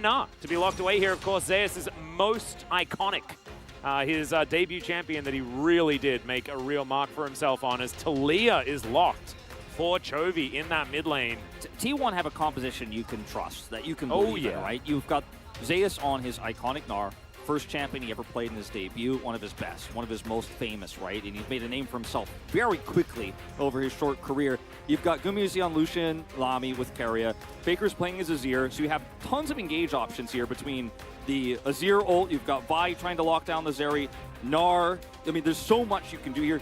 To be locked away here, of course, Zeus is most iconic. His debut champion that he really did make a real mark for himself on, as Talia is locked for Chovy in that mid lane. T1 have a composition you can trust, that you can believe in, right? You've got Zeus on his iconic Gnar, first champion he ever played in his debut, one of his best, one of his most famous, right? And he's made a name for himself very quickly over his short career. You've got Gumiuzi on Lucian, Lami with Keria. Faker's playing as Azir, so you have tons of engage options here between the Azir ult, you've got Vi trying to lock down the Zeri, Gnar. I mean, there's so much you can do here.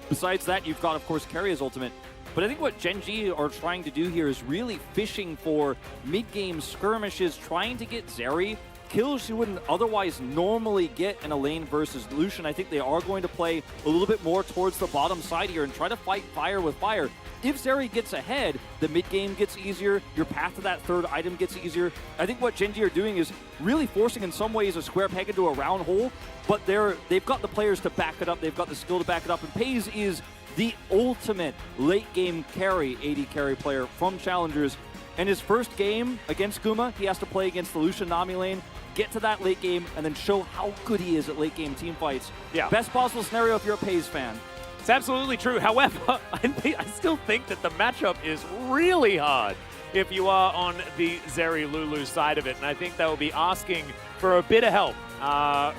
Besides that, you've got, of course, Keria's ultimate. But I think what Gen G are trying to do here is really fishing for mid-game skirmishes, trying to get Zeri kills you wouldn't otherwise normally get in a lane versus Lucian. I think they are going to play a little bit more towards the bottom side here and try to fight fire with fire. If Zeri gets ahead, the mid-game gets easier, your path to that third item gets easier. I think what Gen G are doing is really forcing in some ways a square peg into a round hole, but they've got the players to back it up, they've got the skill to back it up, and Paze is the ultimate late-game carry, AD carry player from Challengers. And his first game against Guma, he has to play against the Lucian Nami lane, get to that late game, and then show how good he is at late game team fights. Yeah. Best possible scenario if you're a Paze fan. It's absolutely true. However, I still think that the matchup is really hard if you are on the Zeri Lulu side of it. And I think they will be asking for a bit of help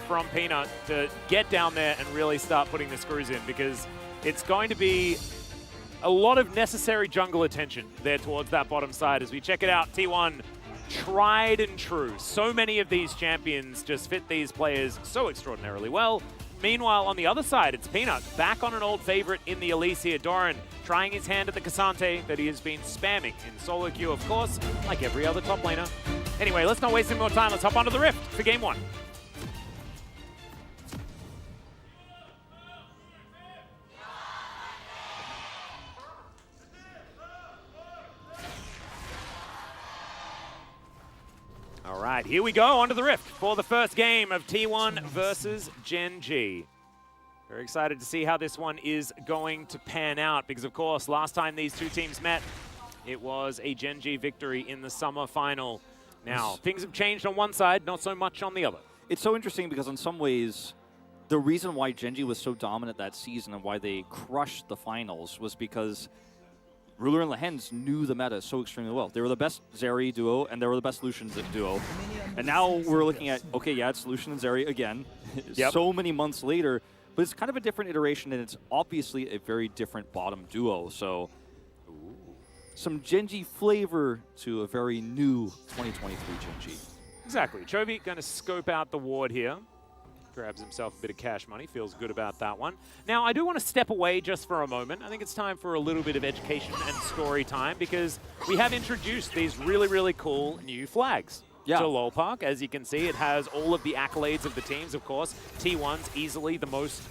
from Peanut to get down there and really start putting the screws in, because it's going to be a lot of necessary jungle attention there towards that bottom side. As we check it out, T1 tried and true. So many of these champions just fit these players so extraordinarily well. Meanwhile, on the other side, it's Peanut, back on an old favorite in the Elise here. Doran trying his hand at the Cassante that he has been spamming in solo queue, of course, like every other top laner. Anyway, let's not waste any more time. Let's hop onto the Rift for game one. All right, here we go, onto the Rift for the first game of T1 versus Gen G. Very excited to see how this one is going to pan out, because of course, last time these two teams met, it was a Gen G victory in the summer final. Now, things have changed on one side, not so much on the other. It's so interesting because in some ways, the reason why Gen G was so dominant that season and why they crushed the finals was because Ruler and Lehens knew the meta so extremely well. They were the best Zeri duo, and they were the best Lucian duo. And now we're looking at, okay, yeah, it's Lucian and Zeri again, so many months later, but it's kind of a different iteration, and it's obviously a very different bottom duo. So some Gen G flavor to a very new 2023 Gen G. Exactly. Chovy going to scope out the ward here. Grabs himself a bit of cash money, feels good about that one. Now, I do want to step away just for a moment. I think it's time for a little bit of education and story time, because we have introduced these really, really cool new flags to LoL Park. As you can see, it has all of the accolades of the teams, of course. T1's easily the most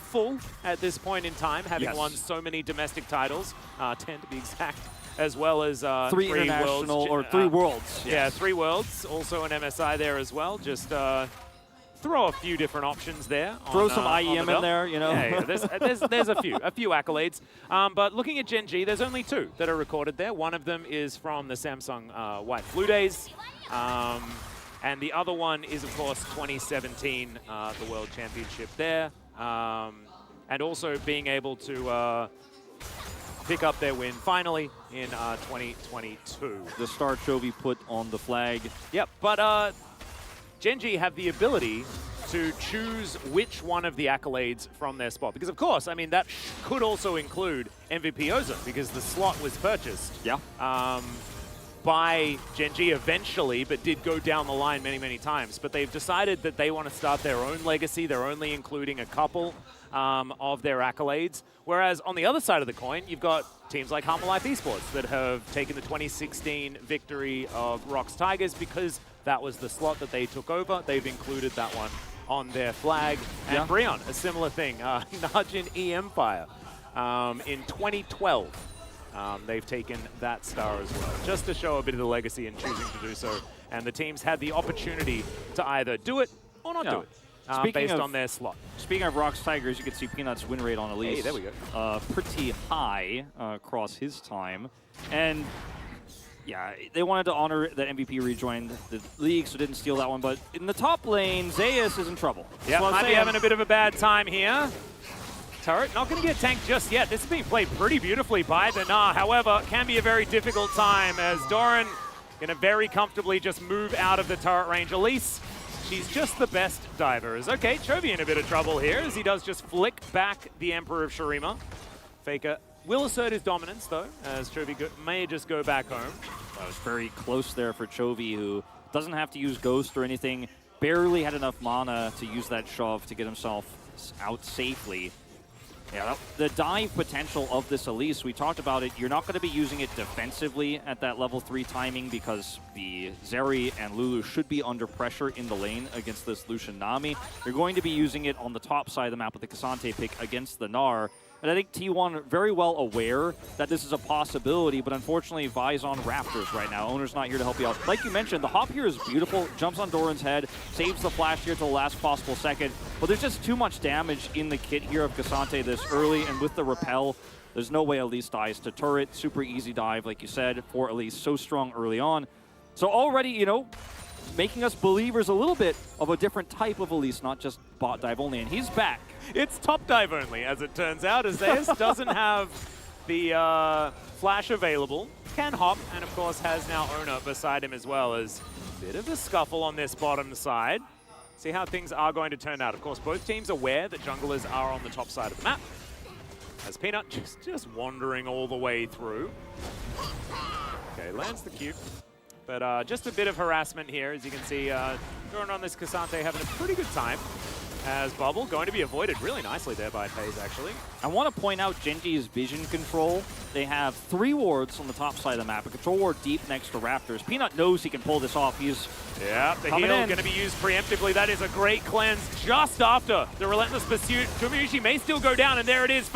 full at this point in time, having won so many domestic titles, 10 to be exact, as well as three international, or 3 worlds. Yeah, 3 worlds, also an MSI there as well. Just throw a few different options there. Throw some IEM in there, you know. Yeah, there's a few accolades. But looking at Gen G, there's only 2 that are recorded there. One of them is from the Samsung White Flu Days. And the other one is, of course, 2017, the World Championship there. And also being able to pick up their win finally in 2022. The star Chovy put on the flag. Yep, but Gen G have the ability to choose which one of the accolades from their spot. Because, of course, I mean, that could also include MVP Oza, because the slot was purchased by Gen G eventually, but did go down the line many, many times. But they've decided that they want to start their own legacy. They're only including a couple of their accolades. Whereas on the other side of the coin, you've got teams like Humble Life Esports that have taken the 2016 victory of Rox Tigers, because that was the slot that they took over. They've included that one on their flag. And Brion, a similar thing. Najin E Empire in 2012. They've taken that star as well, just to show a bit of the legacy in choosing to do so. And the teams had the opportunity to either do it or not do it, based on their slot. Speaking of Rox Tigers, you can see Peanut's win rate on Elise. Hey, there we go. Pretty high across his time. And Yeah, they wanted to honor that MVP rejoined the league, so didn't steal that one. But in the top lane, Zeus is in trouble. Yeah, might be having a bit of a bad time here. Turret not going to get tanked just yet. This is being played pretty beautifully by the Gnar. However, can be a very difficult time as Doran going to very comfortably just move out of the turret range. Elise, she's just the best diver. Okay, Chovy in a bit of trouble here as he does just flick back the Emperor of Shurima. Faker will assert his dominance, though, as Chovy may just go back home. That was very close there for Chovy, who doesn't have to use Ghost or anything. Barely had enough mana to use that shove to get himself out safely. Yeah, the dive potential of this Elise, we talked about it. You're not going to be using it defensively at that level 3 timing because the Zeri and Lulu should be under pressure in the lane against this Lucian Nami. You're going to be using it on the top side of the map with the K'Sante pick against the Gnar. And I think T1 very well aware that this is a possibility, but unfortunately Vi's on Raptors right now. Owner's not here to help you out. Like you mentioned, the hop here is beautiful. Jumps on Doran's head, saves the flash here till the last possible second. But there's just too much damage in the kit here of K'Sante this early, and with the repel, there's no way Elise dies to turret. Super easy dive, like you said, for Elise. So strong early on. So already, you know, making us believers a little bit of a different type of Elise, not just bot dive only, and he's back. It's top dive only, as it turns out, as Zeus doesn't have the flash available. Can hop, and of course has now Owner beside him as well, as a bit of a scuffle on this bottom side. See how things are going to turn out. Of course, both teams aware that junglers are on the top side of the map. As Peanut just wandering all the way through. Okay, lands the cube. But just a bit of harassment here, as you can see, going on this K'Sante having a pretty good time. As Bubble going to be avoided really nicely there by FaZe, actually. I want to point out Genji's vision control. They have 3 wards on the top side of the map, a control ward deep next to Raptors. Peanut knows he can pull this off. He's the heal going to be used preemptively. That is a great cleanse just after the relentless pursuit. Gumayusi may still go down, and there it is.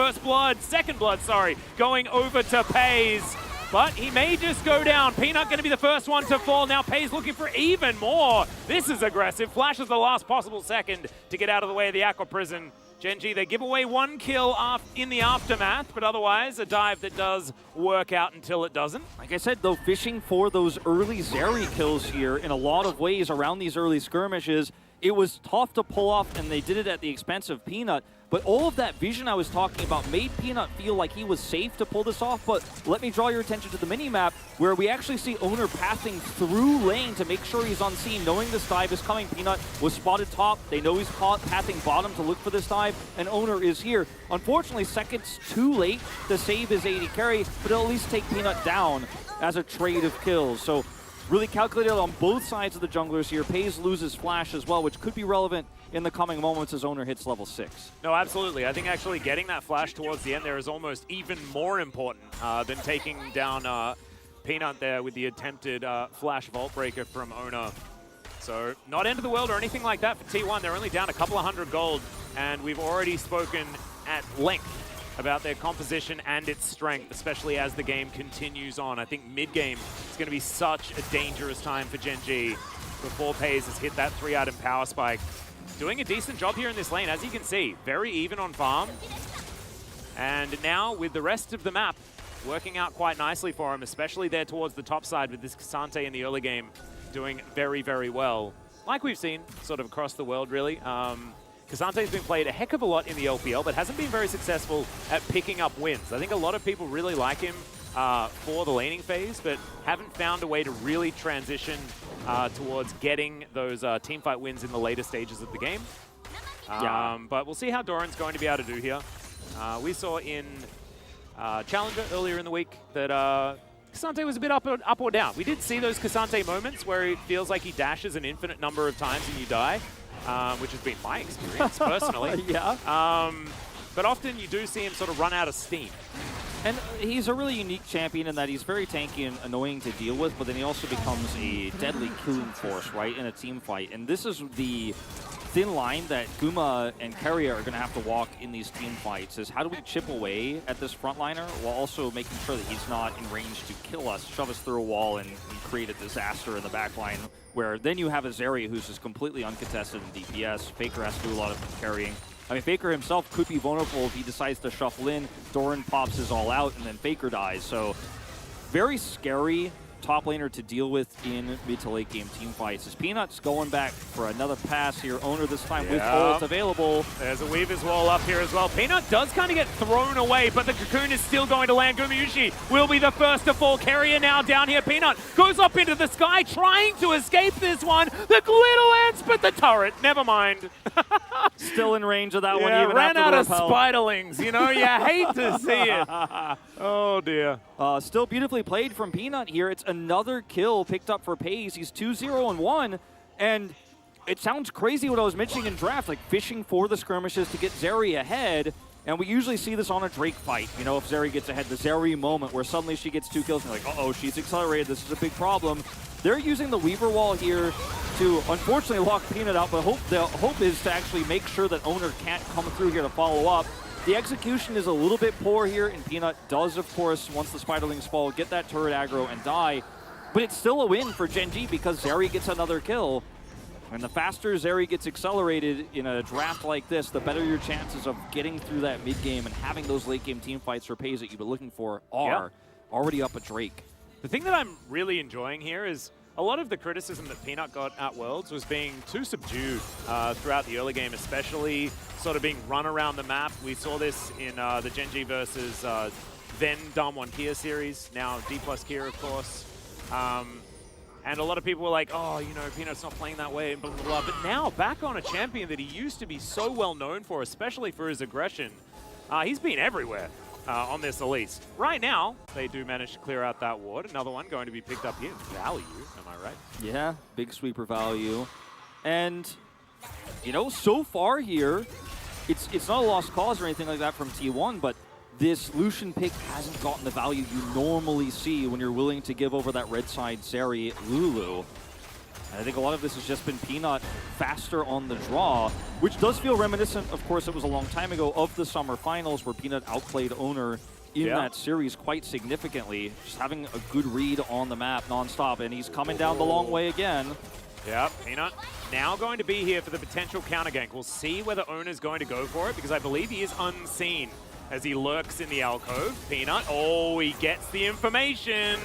Second blood, sorry, going over to FaZe. But he may just go down. Peanut going to be the first one to fall. Now FaZe looking for even more. This is aggressive. Flash is the last possible second to get out of the way of the Aqua Prison. Genji, they give away 1 kill in the aftermath, but otherwise a dive that does work out until it doesn't. Like I said, though, fishing for those early Zeri kills here in a lot of ways around these early skirmishes, it was tough to pull off, and they did it at the expense of Peanut. But all of that vision I was talking about made Peanut feel like he was safe to pull this off. But let me draw your attention to the mini-map where we actually see Owner passing through lane to make sure he's unseen, knowing this dive is coming. Peanut was spotted top. They know he's passing bottom to look for this dive, and Owner is here. Unfortunately, seconds too late to save his AD carry, but it'll at least take Peanut down as a trade of kills. So really calculated on both sides of the junglers here. FaZe loses flash as well, which could be relevant in the coming moments as Owner hits level 6. No, absolutely. I think actually getting that flash towards the end there is almost even more important than taking down Peanut there with the attempted flash vault breaker from Owner. So not end of the world or anything like that for T1. They're only down a couple of 100 gold, and we've already spoken at length about their composition and its strength, especially as the game continues on. I think mid-game is going to be such a dangerous time for Genji before FaZe has hit that 3-item power spike. Doing a decent job here in this lane, as you can see. Very even on farm. And now with the rest of the map working out quite nicely for him, especially there towards the top side with this K'Sante in the early game doing very, very well. Like we've seen sort of across the world, really. K'Sante's been played a heck of a lot in the LPL, but hasn't been very successful at picking up wins. I think a lot of people really like him for the laning phase, but haven't found a way to really transition towards getting those teamfight wins in the later stages of the game. But we'll see how Doran's going to be able to do here. We saw in Challenger earlier in the week that K'Sante was a bit up or down. We did see those K'Sante moments where it feels like he dashes an infinite number of times and you die, which has been my experience personally. But often you do see him sort of run out of steam. And he's a really unique champion in that he's very tanky and annoying to deal with, but then he also becomes a deadly killing force, right, in a team fight. And this is the thin line that Guma and Keria are going to have to walk in these team fights, is how do we chip away at this frontliner while also making sure that he's not in range to kill us, shove us through a wall, and create a disaster in the back line, where then you have a Zeri who's just completely uncontested in DPS. Faker has to do a lot of carrying. I mean, Faker himself could be vulnerable if he decides to shuffle in. Doran pops his all out, and then Faker dies. So very scary top laner to deal with in mid to late game team fights. As Peanut's going back for another pass here. Owner this time with ult available. There's a Weaver's Wall up here as well. Peanut does kind of get thrown away, but the Cocoon is still going to land. Gumayushi will be the first to fall. Carrier now down here. Peanut goes up into the sky, trying to escape this one. The glitter lands, but the turret, never mind. Still in range of that one. Even ran after out the of repel. spiderlings. You know, you hate to see it. Oh, dear. Still beautifully played from Peanut here. It's another kill picked up for Pays. He's 2-0-1, and it sounds crazy what I was mentioning in draft, like fishing for the skirmishes to get Zeri ahead. And we usually see this on a Drake fight. You know, if Zeri gets ahead, the Zeri moment where suddenly she gets 2 kills and you're like, uh-oh, she's accelerated. This is a big problem. They're using the Weaver Wall here to, unfortunately, lock Peanut out, but the hope is to actually make sure that Owner can't come through here to follow up. The execution is a little bit poor here, and Peanut does, of course, once the Spiderlings fall, get that turret aggro and die. But it's still a win for Gen G because Zeri gets another kill. And the faster Zeri gets accelerated in a draft like this, the better your chances of getting through that mid-game and having those late-game team fights for Pays that you've been looking for are already up a Drake. The thing that I'm really enjoying here is a lot of the criticism that Peanut got at Worlds was being too subdued throughout the early game, especially sort of being run around the map. We saw this in the Gen G versus then Damwon Kia series, now D plus Kia, of course. And a lot of people were like, oh, you know, Peanut's not playing that way, blah, blah, blah. But now, back on a champion that he used to be so well known for, especially for his aggression, he's been everywhere on this Elise. Right now, they do manage to clear out that ward. Another one going to be picked up here. Value, am I right? Yeah, big sweeper value. And, you know, so far here, it's not a lost cause or anything like that from T1, but this Lucian pick hasn't gotten the value you normally see when you're willing to give over that red side Zeri Lulu. And I think a lot of this has just been Peanut faster on the draw, which does feel reminiscent, of course, it was a long time ago, of the Summer Finals where Peanut outplayed Owner in that series quite significantly, just having a good read on the map nonstop, and he's coming down the long way again. Yeah, Peanut now going to be here for the potential counter gank. We'll see whether Owner's going to go for it, because I believe he is unseen as he lurks in the alcove. Peanut, oh, he gets the information.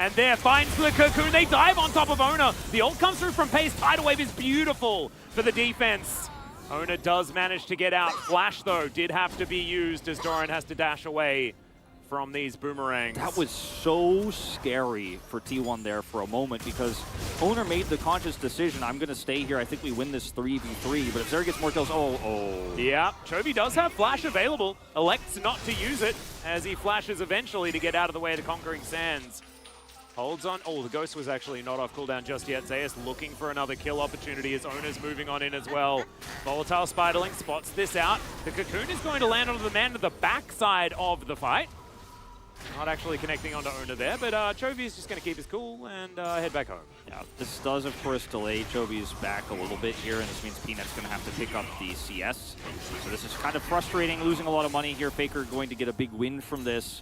And there, finds the Cocoon. They dive on top of Owner. The ult comes through from Pace. Tidal Wave is beautiful for the defense. Owner does manage to get out. Flash, though, did have to be used as Doran has to dash away from these boomerangs. That was so scary for T1 there for a moment because Owner made the conscious decision, I'm going to stay here. I think we win this 3v3, but if Zeri gets more kills, Yeah, Chovy does have Flash available. Elects not to use it as he flashes eventually to get out of the way of the Conquering Sands. Holds on. Oh, the Ghost was actually not off cooldown just yet. Zeus looking for another kill opportunity as Owner's moving on in as well. Volatile Spiderling spots this out. The Cocoon is going to land on the man to the backside of the fight. Not actually connecting onto Owner there, but Chovy is just going to keep his cool and head back home. Yeah, this does, of course, delay Chovy's back a little bit here, and this means Peanut's going to have to pick up the CS. So this is kind of frustrating, losing a lot of money here. Faker going to get a big win from this.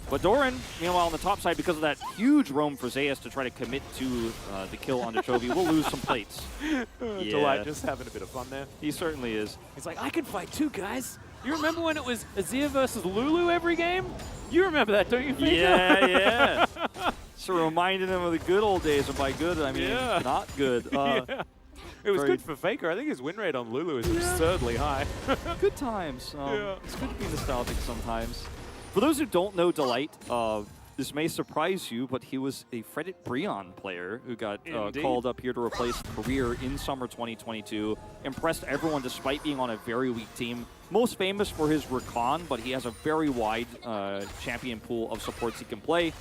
But Doran, meanwhile, on the top side, because of that huge roam for Zeus to try to commit to the kill onto Chovy, will lose some plates. Delight just having a bit of fun there. He certainly is. He's like, I can fight too, guys. You remember when it was Azir versus Lulu every game? You remember that, don't you, Faker? Yeah. So reminding him of the good old days, and by good, I mean not good. It was good for Faker. I think his win rate on Lulu is absurdly high. Good times. It's good to be nostalgic sometimes. For those who don't know Delight, this may surprise you, but he was a Fredit Breon player who got called up here to replace Career in summer 2022. Impressed everyone despite being on a very weak team. Most famous for his Rakan, but he has a very wide champion pool of supports he can play.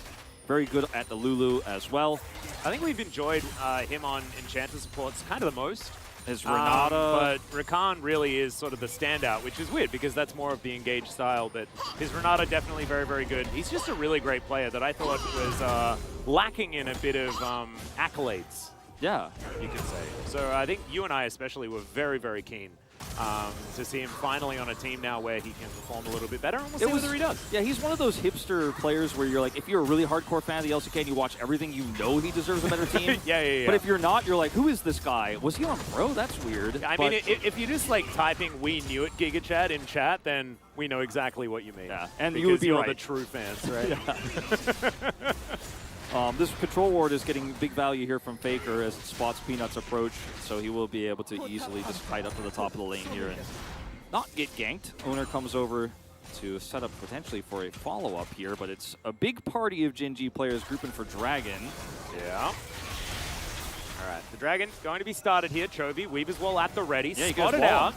Very good at the Lulu as well. I think we've enjoyed him on Enchanter supports kind of the most. His Renata. But Rakan really is sort of the standout, which is weird because that's more of the engaged style. But his Renata definitely very, very good. He's just a really great player that I thought was lacking in a bit of accolades. Yeah. You could say. So I think you and I especially were very, very keen to see him finally on a team now where he can perform a little bit better, and we'll see whether he does. Yeah, he's one of those hipster players where you're like, if you're a really hardcore fan of the LCK and you watch everything, you know he deserves a better team. Yeah. But if you're not, you're like, who is this guy? Was he on Pro? That's weird. I mean, if you're just like typing "we knew it" GigaChat in chat, then we know exactly what you mean. Yeah, and because you would be you're right. the true fans, right? This control ward is getting big value here from Faker as it spots Peanut's approach, so he will be able to easily just kite up to the top of the lane here and not get ganked. Owner comes over to set up potentially for a follow-up here, but it's a big party of Gen G players grouping for Dragon. Yeah. All right, the Dragon going to be started here. Chovy, Weaver's Wall at the ready, spotted out.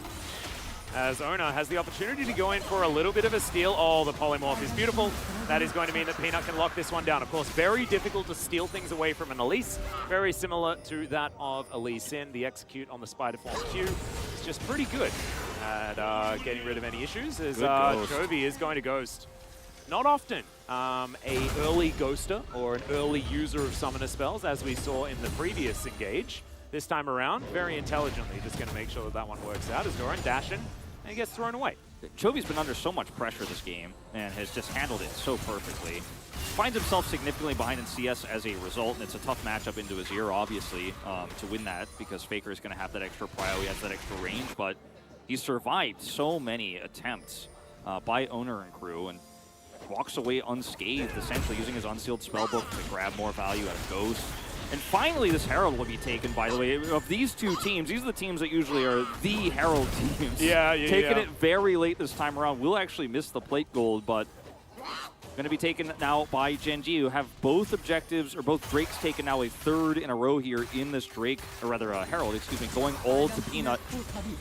As Owner has the opportunity to go in for a little bit of a steal. Oh, the polymorph is beautiful. That is going to mean that Peanut can lock this one down. Of course, very difficult to steal things away from an Elise. Very similar to that of Elise Sin. The execute on the Spider Form Q is just pretty good at getting rid of any issues, as Chovy is going to ghost. Not often a early ghoster or an early user of summoner spells, as we saw in the previous engage. This time around, very intelligently, just going to make sure that that one works out as Doran dashing and he gets thrown away. Chovy's been under so much pressure this game and has just handled it so perfectly. Finds himself significantly behind in CS as a result, and it's a tough matchup into his ear, obviously, to win that, because Faker is going to have that extra prio, he has that extra range, but he survived so many attempts by Owner and crew and walks away unscathed, essentially using his unsealed spellbook to grab more value out of Ghost. And finally, this Herald will be taken, by the way. Of these two teams, these are the teams that usually are the Herald teams. Taking it very late this time around. Will actually miss the plate gold, but going to be taken now by Gen G, who have both objectives, or both Drakes taken now a third in a row here in this Drake, or rather Herald, excuse me, going all to Peanut.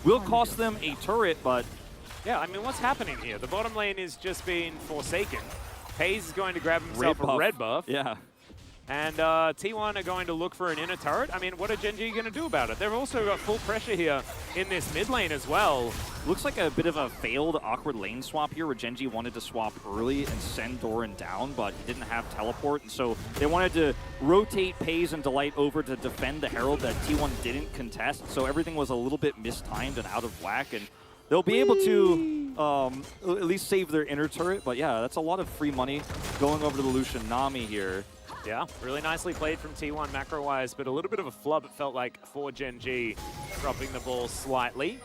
Will cost them a turret, but... Yeah, I mean, what's happening here? The bottom lane is just being forsaken. Hayes is going to grab himself a red buff. Yeah. And T1 are going to look for an inner turret. I mean, what are Gen G going to do about it? They've also got full pressure here in this mid lane as well. Looks like a bit of a failed, awkward lane swap here where Gen G wanted to swap early and send Doran down, but he didn't have teleport. And so they wanted to rotate Pays and Delight over to defend the Herald that T1 didn't contest. So everything was a little bit mistimed and out of whack. And they'll be able to at least save their inner turret. But yeah, that's a lot of free money going over to the Lucian Nami here. Yeah, really nicely played from T1 macro-wise, but a little bit of a flub, it felt like, for Gen G, dropping the ball slightly.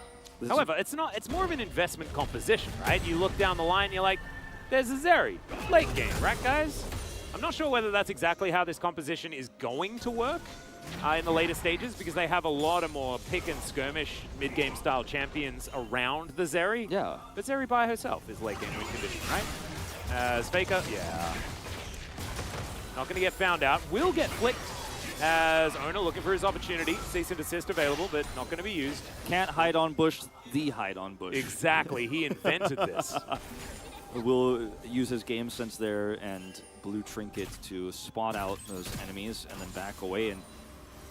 However, it's more of an investment composition, right? You look down the line, you're like, there's a Zeri. Late game, right, guys? I'm not sure whether that's exactly how this composition is going to work in the later stages, because they have a lot of more pick and skirmish mid-game style champions around the Zeri. Yeah. But Zeri by herself is late game win condition, right? As Faker, yeah. Not going to get found out. Will get flicked as Owner looking for his opportunity. Cease and desist available, but not going to be used. Can't hide on bush, the hide on bush. Exactly. He invented this. Will use his game sense there and blue trinket to spot out those enemies and then back away. And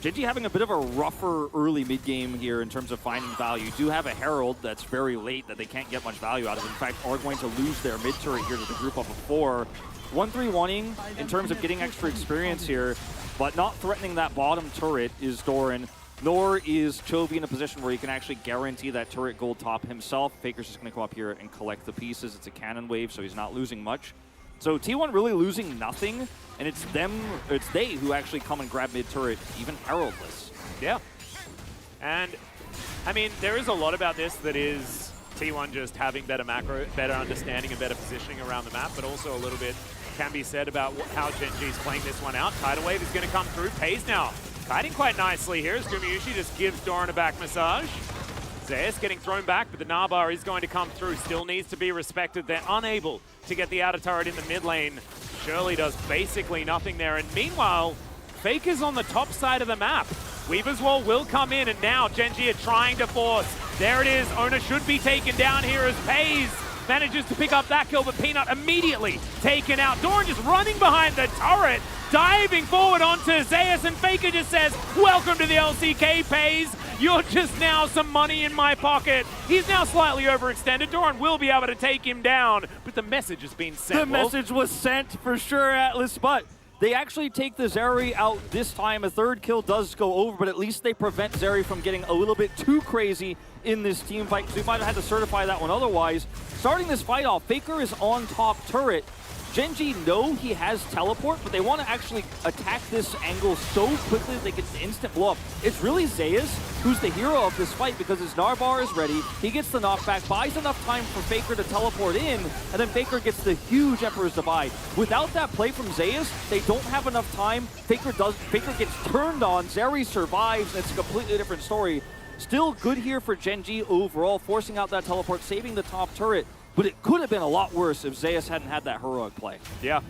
Gen G having a bit of a rougher early mid-game here in terms of finding value. Do have a Herald that's very late that they can't get much value out of. In fact, are going to lose their mid-turret here to the group of a 4. 1-3-1-ing in terms of getting extra experience here, but not threatening that bottom turret is Doran, nor is Chovy in a position where he can actually guarantee that turret gold top himself. Faker's just going to come up here and collect the pieces. It's a cannon wave, so he's not losing much. So T1 really losing nothing, and it's they who actually come and grab mid-turret, even Heraldless. Yeah. And, I mean, there is a lot about this that is T1 just having better macro, better understanding and better positioning around the map, but also a little bit can be said about how Gen G's playing this one out. Tidal Wave is going to come through. Pays now kiting quite nicely here as Gumayushi just gives Doran a back massage. Zeus getting thrown back, but the Narbar is going to come through. Still needs to be respected. They're unable to get the outer turret in the mid lane. Shirley does basically nothing there. And meanwhile, Faker's on the top side of the map. Weaver's Wall will come in, and now Gen G are trying to force. There it is. Owner should be taken down here as Pays manages to pick up that kill, but Peanut immediately taken out. Doran just running behind the turret, diving forward onto Zeus, and Faker just says, welcome to the LCK, Pays. You're just now some money in my pocket. He's now slightly overextended. Doran will be able to take him down, but the message has been sent. The message was sent for sure, Atlas, but they actually take the Zeri out this time. A third kill does go over, but at least they prevent Zeri from getting a little bit too crazy in this team fight, because we might have had to certify that one otherwise. Starting this fight off, Faker is on top turret, Gen.G know he has teleport, but they want to actually attack this angle so quickly that they get the instant blow up. It's really Zeus who's the hero of this fight because his Narbar is ready. He gets the knockback, buys enough time for Faker to teleport in, and then Faker gets the huge Emperor's Divide. Without that play from Zeus, they don't have enough time. Faker gets turned on, Zeri survives, and it's a completely different story. Still good here for Gen.G overall, forcing out that teleport, saving the top turret. But it could have been a lot worse if Zeus hadn't had that heroic play. Yeah.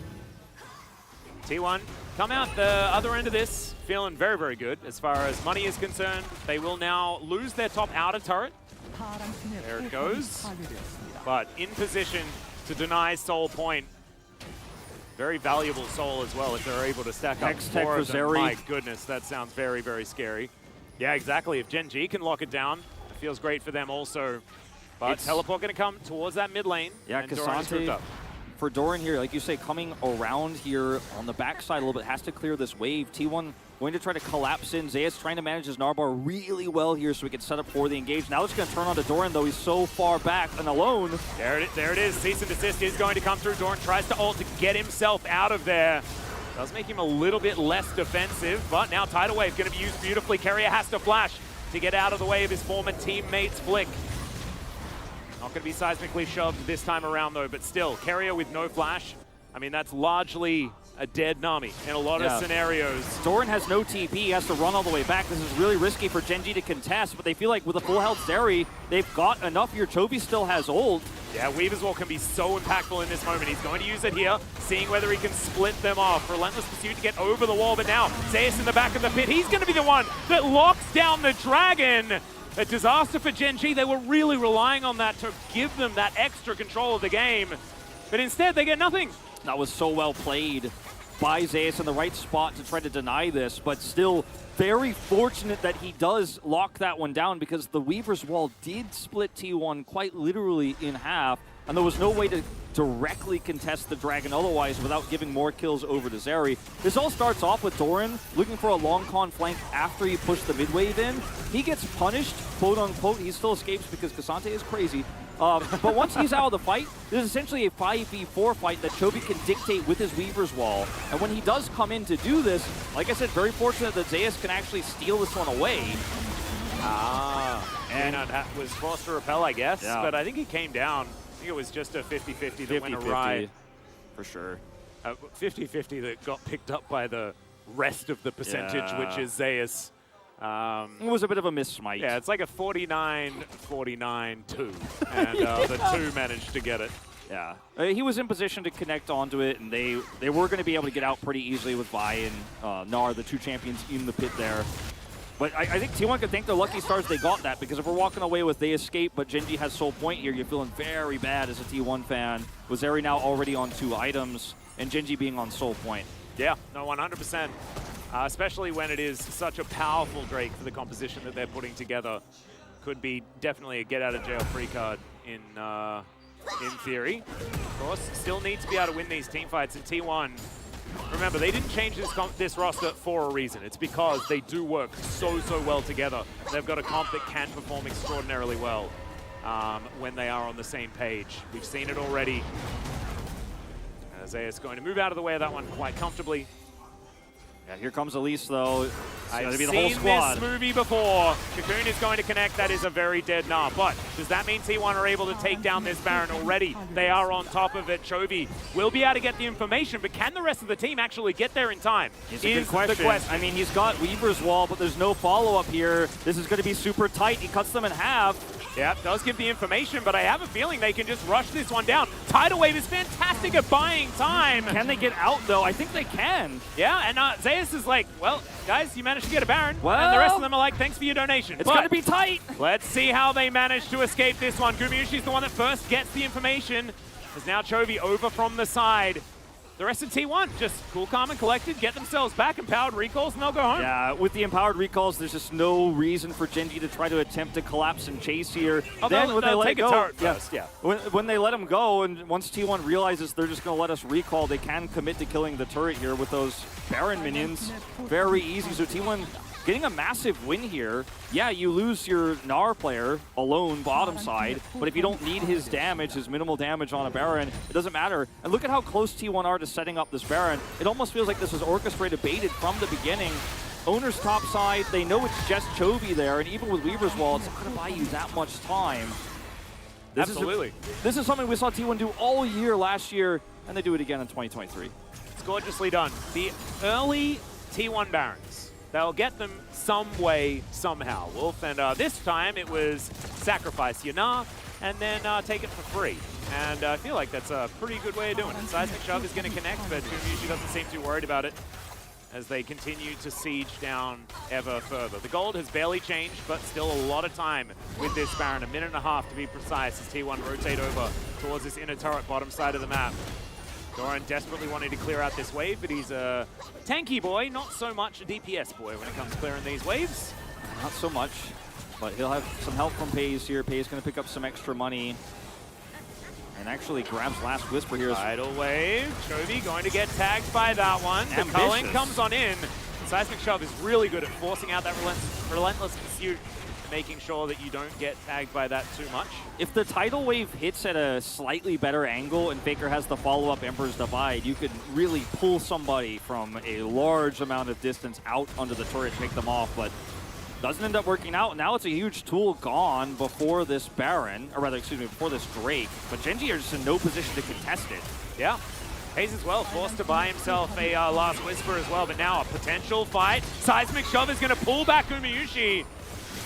T1 come out the other end of this feeling very, very good as far as money is concerned. They will now lose their top outer turret. There it goes. But in position to deny Soul Point. Very valuable Soul as well if they're able to stack up more of them. My goodness, that sounds very, very scary. Yeah, exactly. If Gen.G can lock it down, it feels great for them also. But teleport going to come towards that mid lane. Yeah, Cassante for Doran here, like you say, coming around here on the backside a little bit, has to clear this wave. T1 going to try to collapse in. Zeus trying to manage his Narbar really well here so we can set up for the engage. Now it's going to turn on to Doran, though he's so far back and alone. There it is. Cease and desist is going to come through. Doran tries to ult to get himself out of there. Does make him a little bit less defensive, but now Tidal Wave going to be used beautifully. Keria has to flash to get out of the way of his former teammate's flick. Not going to be seismically shoved this time around, though, but still, Keria with no flash. I mean, that's largely a dead Nami in a lot of scenarios. Doran has no TP, he has to run all the way back. This is really risky for Gen.G to contest, but they feel like with a full health Zeri, they've got enough here. Chovy still has ult. Yeah, Weaver's Wall can be so impactful in this moment. He's going to use it here, seeing whether he can split them off. Relentless Pursuit to get over the wall, but now Zeus in the back of the pit. He's going to be the one that locks down the Dragon. A disaster for Gen.G. They were really relying on that to give them that extra control of the game. But instead, they get nothing. That was so well played by Zeus in the right spot to try to deny this, but still very fortunate that he does lock that one down because the Weaver's Wall did split T1 quite literally in half, and there was no way to directly contest the Dragon otherwise without giving more kills over to Zeri. This all starts off with Doran looking for a long con flank after he pushed the mid wave in. He gets punished, quote unquote. He still escapes because Cassante is crazy. But once he's out of the fight, this is essentially a 5v4 fight that Chovy can dictate with his Weaver's Wall. And when he does come in to do this, like I said, very fortunate that Zeus can actually steal this one away. And that was forced to repel, I guess, but I think he came down. I think it was just a 50-50 that went awry. For sure. 50-50 that got picked up by the rest of the percentage, which is Zeus. It was a bit of a missmite. Yeah, it's like a 49-49-2, and the 2 managed to get it. Yeah, he was in position to connect onto it, and they were going to be able to get out pretty easily with Vi and Gnar, the 2 champions in the pit there. But I think T1 could thank their lucky stars they got that, because if we're walking away with they escape, but Gen.G has Soul Point here, you're feeling very bad as a T1 fan. With Zeri now already on 2 items, and Gen.G being on Soul Point. Yeah, no, 100%. Especially when it is such a powerful Drake for the composition that they're putting together. Could be definitely a get-out-of-jail-free card in theory. Of course, still need to be able to win these team fights in T1. Remember, they didn't change this roster for a reason. It's because they do work so well together. They've got a comp that can perform extraordinarily well when they are on the same page. We've seen it already. Zeus going to move out of the way of that one quite comfortably. Yeah, here comes Elise, though. It's going to be the whole squad. I've seen this movie before. Cocoon is going to connect. That is a very dead Gnar. But does that mean T1 are able to take down this Baron already? They are on top of it. Chovy will be able to get the information, but can the rest of the team actually get there in time? It's a good question. I mean, he's got Weaver's Wall, but there's no follow-up here. This is going to be super tight. He cuts them in half. Yeah, does give the information, but I have a feeling they can just rush this one down. Tidal Wave is fantastic at buying time. Can they get out, though? I think they can. Yeah, and Zeus is like, well, guys, you managed to get a Baron. Well, and the rest of them are like, thanks for your donation. It's going to be tight. Let's see how they manage to escape this one. Gumayusi's the one that first gets the information. There's now Chovy over from the side. The rest of T1 just cool, calm, and collected, get themselves back, empowered recalls, and they'll go home. Yeah, with the empowered recalls, there's just no reason for Gen.G to try to attempt to collapse and chase here. Oh, then when they let take it go, a turret first, yeah. When they let him go, and once T1 realizes they're just going to let us recall, they can commit to killing the turret here with those Baron minions. Very easy. So T1 getting a massive win here. Yeah, you lose your Gnar player alone bottom side, but if you don't need his damage, his minimal damage on a Baron, it doesn't matter. And look at how close T1 are to setting up this Baron. It almost feels like this was orchestrated, baited from the beginning. Owner's top side, they know it's just Chovy there, and even with Weaver's Wall, it's not going to buy you that much time. Absolutely. This is something we saw T1 do all year last year, and they do it again in 2023. It's gorgeously done. The early T1 Barons, they'll get them some way, somehow. Wolf, and this time it was sacrifice your Gnar, and then take it for free. And I feel like that's a pretty good way of doing it. Seismic Shove is going to connect, but Usually doesn't seem too worried about it as they continue to siege down ever further. The gold has barely changed, but still a lot of time with this Baron. A minute and a half to be precise as T1 rotate over towards this inner turret bottom side of the map. Doran desperately wanting to clear out this wave, but he's a tanky boy, not so much a DPS boy when it comes to clearing these waves. Not so much, but he'll have some help from Pays here. Pays going to pick up some extra money. And actually grabs Last Whisper here. Tidal Wave. Chovy going to get tagged by that one. The culling comes on in. Seismic Shove is really good at forcing out that relentless pursuit, making sure that you don't get tagged by that too much. If the Tidal Wave hits at a slightly better angle and Faker has the follow-up Emperor's Divide, you could really pull somebody from a large amount of distance out onto the turret to pick them off, but doesn't end up working out. Now it's a huge tool gone before this Baron, or rather, excuse me, before this Drake. But Genji are just in no position to contest it. Yeah. Pays as well, forced to buy himself a Last Whisper as well, but now a potential fight. Seismic Shove is going to pull back Umiyushi.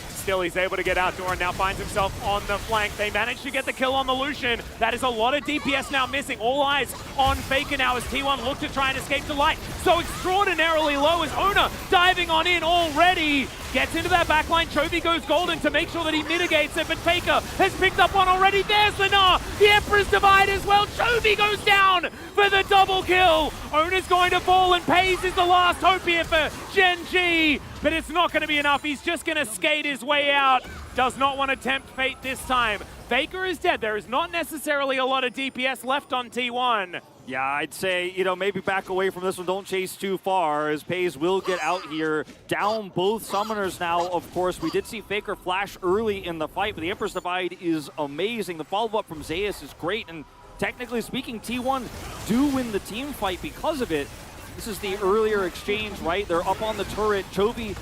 Still, he's able to get out. Doran now finds himself on the flank. They managed to get the kill on the Lucian. That is a lot of DPS now missing. All eyes on Faker now as T1 look to try and escape to light. So extraordinarily low as Ona diving on in already. Gets into that backline. Chovy goes golden to make sure that he mitigates it, but Faker has picked up one already. There's the Gnar. The Emperor's Divide as well. Chovy goes down for the double kill. Ona's going to fall, and Pays is the last hope here for Genji. But it's not going to be enough. He's just going to skate his way out. Does not want to tempt fate this time. Faker is dead. There is not necessarily a lot of DPS left on T1. Yeah, I'd say, you know, maybe back away from this one. Don't chase too far, as Pays will get out here. Down both summoners now, of course. We did see Faker flash early in the fight, but the Emperor's Divide is amazing. The follow-up from Zeus is great, and technically speaking, T1 do win the team fight because of it. This is the earlier exchange, right? They're up on the turret. Chovy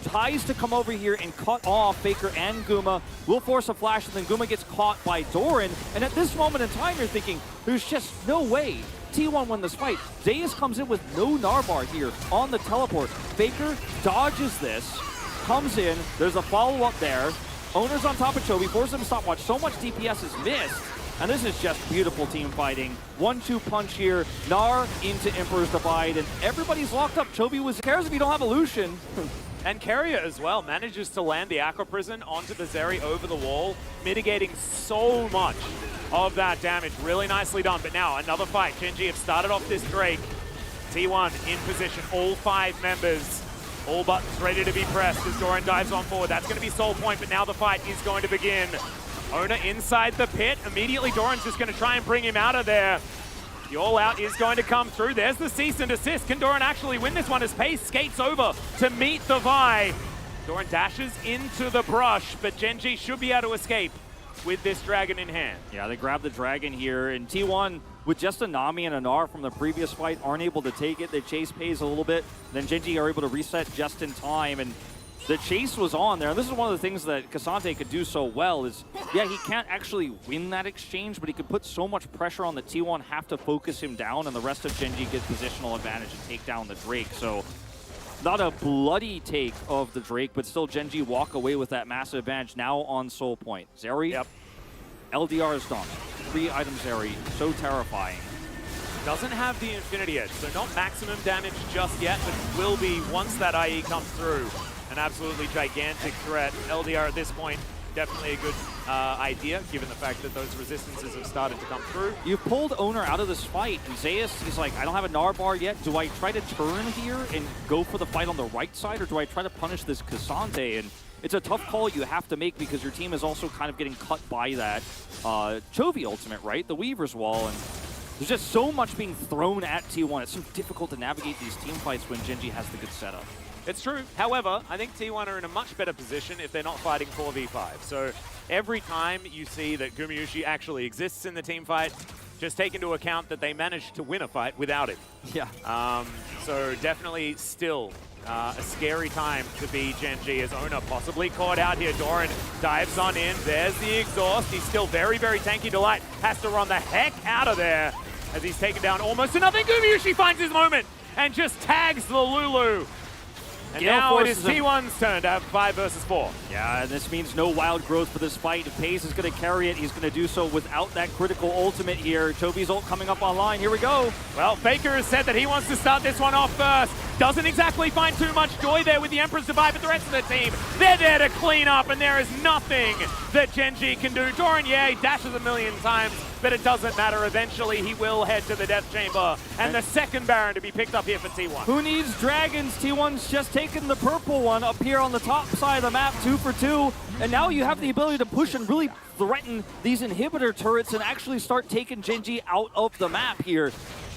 tries to come over here and cut off Faker and Guma. Will force a flash, and then Guma gets caught by Doran. And at this moment in time, you're thinking, there's just no way T1 won this fight. Zeus comes in with no Narbar here on the teleport. Faker dodges this, comes in. There's a follow-up there. Owner's on top of Chovy, forces him to stopwatch. So much DPS is missed. And this is just beautiful team fighting. 1-2 punch here. Gnar into Emperor's Divide, and everybody's locked up. Chovy cares if you don't have a Lucian. And Carrier as well manages to land the Aqua Prison onto the Zeri over the wall, mitigating so much of that damage. Really nicely done. But now another fight. Genji have started off this Drake. T1 in position. All 5 members. All buttons ready to be pressed as Doran dives on forward. That's going to be Soul Point, but now the fight is going to begin. Ona inside the pit. Immediately Doran's just going to try and bring him out of there. The all-out is going to come through. There's the cease and desist. Can Doran actually win this one as Pace skates over to meet the Vi? Doran dashes into the brush, but Genji should be able to escape with this dragon in hand. Yeah, they grab the dragon here, and T1, with just a Nami and a Gnar from the previous fight, aren't able to take it. They chase Pays a little bit. Then Genji are able to reset just in time, and the chase was on there. This is one of the things that Cassante could do so well is, yeah, he can't actually win that exchange, but he could put so much pressure on the T1, have to focus him down, and the rest of Genji gets positional advantage and take down the Drake. So not a bloody take of the Drake, but still Genji walk away with that massive advantage now on Soul Point. Zeri, yep. LDR is done. 3-item Zeri, so terrifying. Doesn't have the Infinity Edge, so not maximum damage just yet, but will be once that IE comes through. An absolutely gigantic threat. LDR at this point, definitely a good idea, given the fact that those resistances have started to come through. You've pulled Owner out of this fight, and Zeus, he's like, I don't have a Gnar bar yet. Do I try to turn here and go for the fight on the right side, or do I try to punish this Cassante? And it's a tough call you have to make because your team is also kind of getting cut by that Chovy ultimate, right? The Weaver's Wall, and there's just so much being thrown at T1. It's so difficult to navigate these team fights when Genji has the good setup. It's true. However, I think T1 are in a much better position if they're not fighting 4v5. So every time you see that Gumayusi actually exists in the team fight, just take into account that they managed to win a fight without him. Yeah. So definitely still a scary time to be Gen G as owner. Possibly caught out here. Doran dives on in. There's the exhaust. He's still very, very tanky. Delight has to run the heck out of there as he's taken down almost to nothing. Gumayusi finds his moment and just tags the Lulu. And now it is T1's turn to have 5 versus 4. Yeah, and this means no wild growth for this fight. If FaZe is going to carry it, he's going to do so without that critical ultimate here. Chobi's ult coming up online. Here we go. Well, Faker has said that he wants to start this one off first. Doesn't exactly find too much joy there with the Emperor's Divide, but the rest of the team, they're there to clean up, and there is nothing that Gen G can do. Doran, yeah, he dashes a million times, but it doesn't matter. Eventually, he will head to the Death Chamber, and the second Baron to be picked up here for T1. Who needs dragons? T1's just taken the purple one up here on the top side of the map, 2 for 2, and now you have the ability to push and really threaten these inhibitor turrets and actually start taking Gen G out of the map here.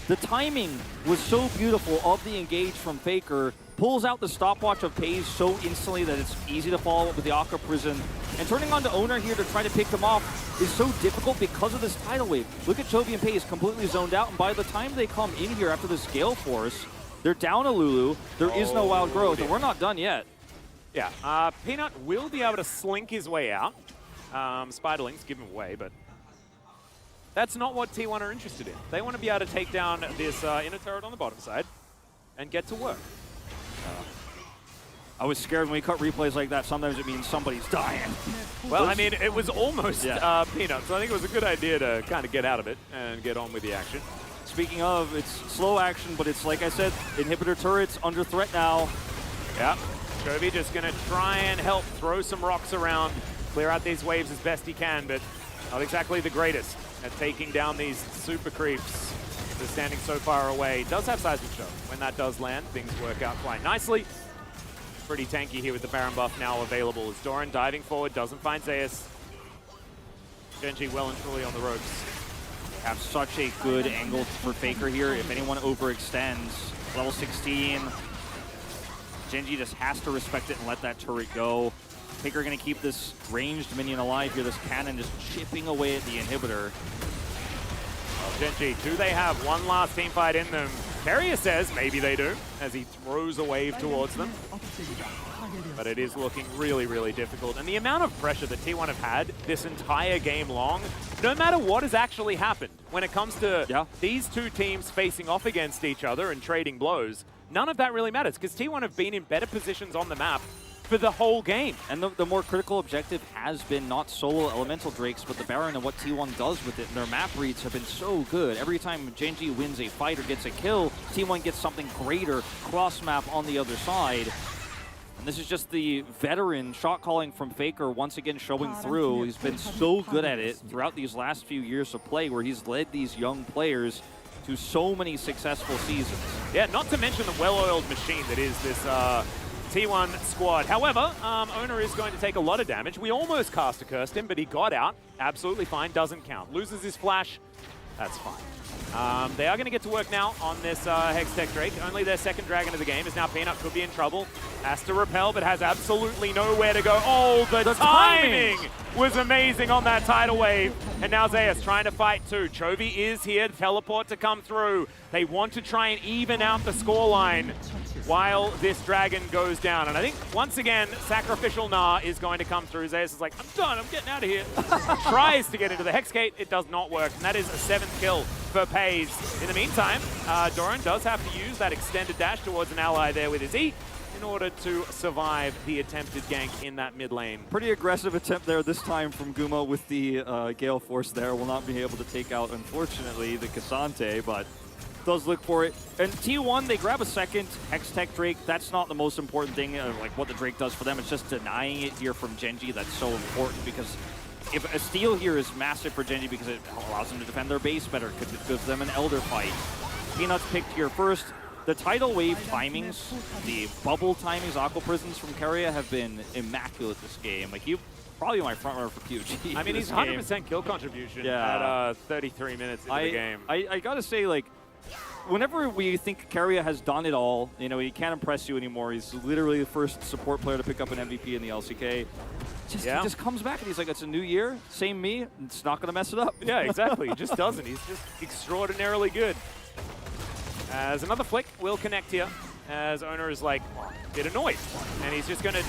The timing was so beautiful of the engage from Faker. Pulls out the stopwatch of FaZe so instantly that it's easy to follow up with the Aqua Prison. And turning on to Owner here to try to pick them off is so difficult because of this tidal wave. Look at Chovy and FaZe completely zoned out, and by the time they come in here after this Gale Force, they're down a Lulu. There is no wild growth, and we're not done yet. Yeah, Peanut will be able to slink his way out. Spiderlings give him away, but that's not what T1 are interested in. They want to be able to take down this inner turret on the bottom side and get to work. I was scared when we cut replays like that. Sometimes it means somebody's dying. Well, I mean, it was almost Peanut, so I think it was a good idea to kind of get out of it and get on with the action. Speaking of, it's slow action, but it's, like I said, inhibitor turrets under threat now. Yeah, Chovy just going to try and help throw some rocks around, clear out these waves as best he can, but not exactly the greatest at taking down these super creeps. They're standing so far away. Does have seismic show. When that does land, things work out quite nicely. Pretty tanky here with the Baron buff now available as Doran diving forward, doesn't find Zeus. Gen G well and truly on the ropes. They have such a good angle for Faker here. If anyone overextends, level 16, Gen G just has to respect it and let that turret go. Faker going to keep this ranged minion alive here, this cannon just chipping away at the inhibitor. Well, Gen G, do they have one last team fight in them? Carrier says maybe they do, as he throws a wave towards them. But it is looking really, really difficult. And the amount of pressure that T1 have had this entire game long, no matter what has actually happened, when it comes to these two teams facing off against each other and trading blows, none of that really matters, because T1 have been in better positions on the map for the whole game. And the more critical objective has been not solo elemental drakes, but the Baron and what T1 does with it. And their map reads have been so good. Every time Gen G wins a fight or gets a kill, T1 gets something greater cross-map on the other side. And this is just the veteran shot calling from Faker once again showing through. He's been so good at it throughout these last few years of play, where he's led these young players to so many successful seasons. Yeah, not to mention the well-oiled machine that is this T1 squad. However, Owner is going to take a lot of damage. We almost cast a cursed him, but he got out. Absolutely fine, doesn't count. Loses his flash, that's fine. They are going to get to work now on this Hextech Drake. Only their second dragon of the game is now Peanut. Could be in trouble. Has to repel, but has absolutely nowhere to go. Oh, the timing was amazing on that tidal wave. And now Zeus trying to fight too. Chovy is here to teleport to come through. They want to try and even out the scoreline while this dragon goes down. And I think, once again, Sacrificial Gnar is going to come through. Zeus is like, I'm done, I'm getting out of here. Tries to get into the Hexgate, it does not work. And that is a 7th kill for FaZe. In the meantime, Doran does have to use that extended dash towards an ally there with his E in order to survive the attempted gank in that mid lane. Pretty aggressive attempt there this time from Guma with the Gale Force there. Will not be able to take out, unfortunately, the Cassante, but does look for it. And T1, they grab a second Hextech Drake. That's not the most important thing, like what the Drake does for them. It's just denying it here from Gen G. That's so important, because if a steal here is massive for Gen G because it allows them to defend their base better, because it gives them an Elder fight. Peanuts picked here first. The tidal wave timings, the bubble timings, Aqua Prisons from Keria have been immaculate this game. Like, you probably my front runner for PUG. I mean, he's 100% kill contribution at 33 minutes into the game. I gotta say, like, whenever we think Keria has done it all, you know, he can't impress you anymore. He's literally the first support player to pick up an MVP in the LCK. He just comes back and he's like, it's a new year, same me, it's not going to mess it up. Yeah, exactly. He just doesn't. He's just extraordinarily good. As another flick will connect here, as Owner is like a bit annoyed. And he's just going to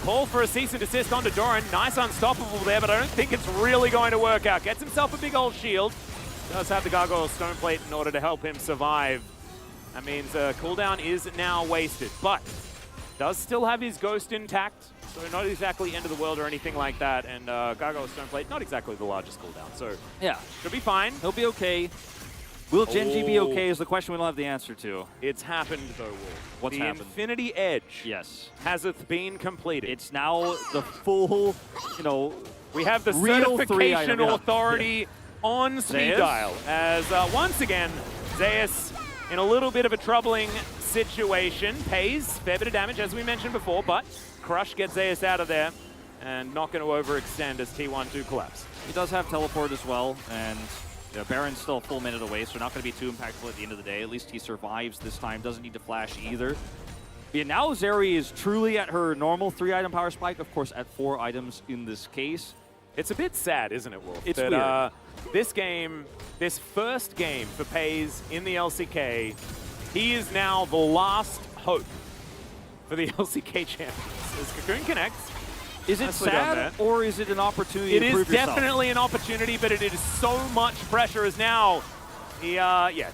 call for a cease and desist onto Doran. Nice unstoppable there, but I don't think it's really going to work out. Gets himself a big old shield. Does have the Gargoyle Stone Plate in order to help him survive. That means cooldown is now wasted, but does still have his Ghost intact. So not exactly end of the world or anything like that. And Gargoyle Stone Plate, not exactly the largest cooldown. So yeah, should be fine. He'll be okay. Will Genji be okay is the question we don't have the answer to. It's happened though, Wolf. What's happened? The Infinity Edge hasn't been completed. It's now the full, you know, we have the real certification authority on speed dial. As once again, Zeus in a little bit of a troubling situation. Pays fair bit of damage, as we mentioned before, but Crush gets Zeus out of there and not going to overextend as T1 do collapse. He does have teleport as well, and Baron's still a full minute away, so not going to be too impactful at the end of the day. At least he survives this time, doesn't need to flash either. Yeah, now Zeri is truly at her normal 3-item power spike, of course at 4 items in this case. It's a bit sad, isn't it, Wolf? It's that, weird. This game, this first game for Pays in the LCK, he is now the last hope for the LCK champions. As Cocoon connects. Is it sad, or is it an opportunity to prove yourself? It is definitely an opportunity, but it is so much pressure as now he,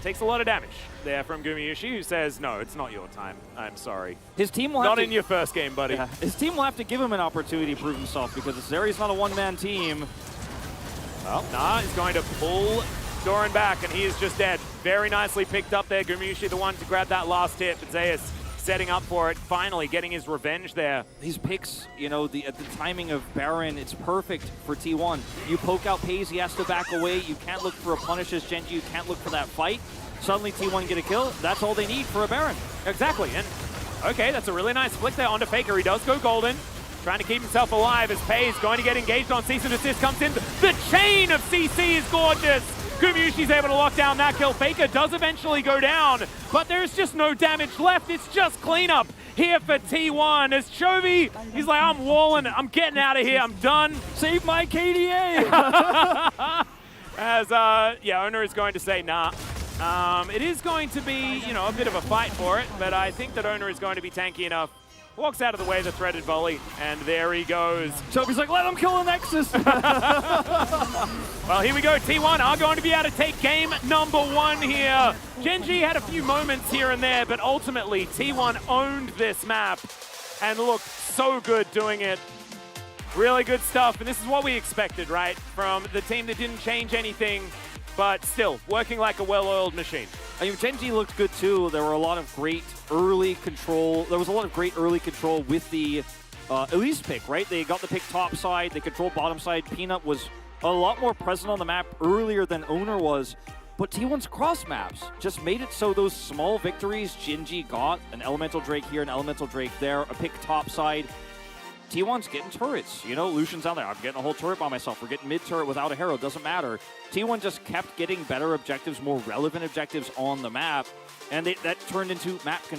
takes a lot of damage there from Gumayushi, who says, no, it's not your time. I'm sorry. His team will have not in your first game, buddy. Yeah, his team will have to give him an opportunity to prove himself, because Zeri's not a one-man team. Well, nah, he's going to pull Doran back, and he is just dead. Very nicely picked up there. Gumayushi, the one to grab that last hit, but Zeus setting up for it, finally getting his revenge there. These picks, you know, the timing of Baron, it's perfect for T1. You poke out Pays, he has to back away. You can't look for a punish as Genji. You can't look for that fight. Suddenly T1 get a kill. That's all they need for a Baron. Exactly, and okay, that's a really nice flick there onto Faker. He does go golden, trying to keep himself alive as Pays going to get engaged on cease and desist. Comes in, the chain of CC is gorgeous. Gumayushi's able to lock down that kill. Faker does eventually go down, but there's just no damage left. It's just cleanup here for T1 as Chovy, he's like, I'm walling it. I'm getting out of here. I'm done. Save my KDA. As, Owner is going to say, nah. It is going to be, you know, a bit of a fight for it, but I think that Owner is going to be tanky enough. Walks out of the way of the threaded volley, and there he goes. Chovy's like, let him kill the Nexus. Well, here we go. T1 are going to be able to take game number 1 here. Genji had a few moments here and there, but ultimately T1 owned this map and looked so good doing it. Really good stuff, and this is what we expected, right? From the team that didn't change anything, but still working like a well-oiled machine. I mean, Genji looked good too. There were a lot of great early control. There was a lot of great early control with the Elise pick, right? They got the pick top side, they controlled bottom side. Peanut was a lot more present on the map earlier than Owner was. But T1's cross maps just made it so those small victories, Genji got an Elemental Drake here, an Elemental Drake there, a pick top side. T1's getting turrets. You know, Lucian's down there. I'm getting a whole turret by myself. We're getting mid-turret without a hero. Doesn't matter. T1 just kept getting better objectives, more relevant objectives on the map. And that turned into map control.